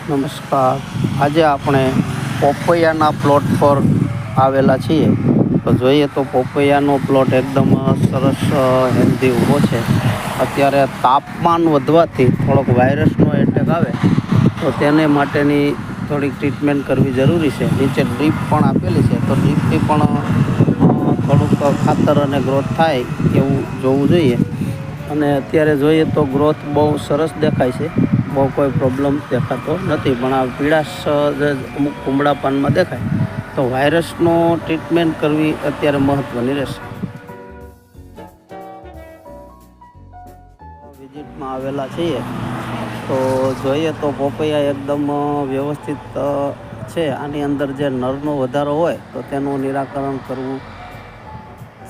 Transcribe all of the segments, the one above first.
નમસ્કાર, આજે આપણે પોપૈયાના પ્લોટ પર આવેલા છીએ. તો જોઈએ તો પોપૈયાનો પ્લોટ એકદમ સરસ હેલ્ધી ઊભો છે. અત્યારે તાપમાન વધવાથી થોડોક વાયરસનો એટેક આવે તો તેને માટેની થોડીક ટ્રીટમેન્ટ કરવી જરૂરી છે. નીચે ડ્રીપ પણ આપેલી છે, તો ડ્રીપથી પણ થોડુંક ખાતર અને ગ્રોથ થાય એવું જોવું જોઈએ. અને અત્યારે જોઈએ તો ગ્રોથ બહુ સરસ દેખાય છે, બહુ કોઈ પ્રોબ્લેમ દેખાતો નથી. પણ આ પીળાશ અમુક કુમળા પાનમાં દેખાય તો વાયરસનો ટ્રીટમેન્ટ કરવી અત્યારે મહત્ત્વની રહેશે. વિઝિટમાં આવેલા છીએ તો જોઈએ તો પોપૈયા એકદમ વ્યવસ્થિત છે. આની અંદર જે નરનો વધારો હોય તો તેનું નિરાકરણ કરવું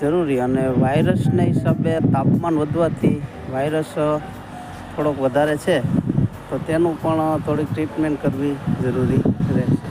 જરૂરી. અને વાયરસના હિસાબે તાપમાન વધવાથી વાયરસ થોડોક વધારે છે તો તેનું પણ થોડીક ટ્રીટમેન્ટ કરવી જરૂરી રહેશે.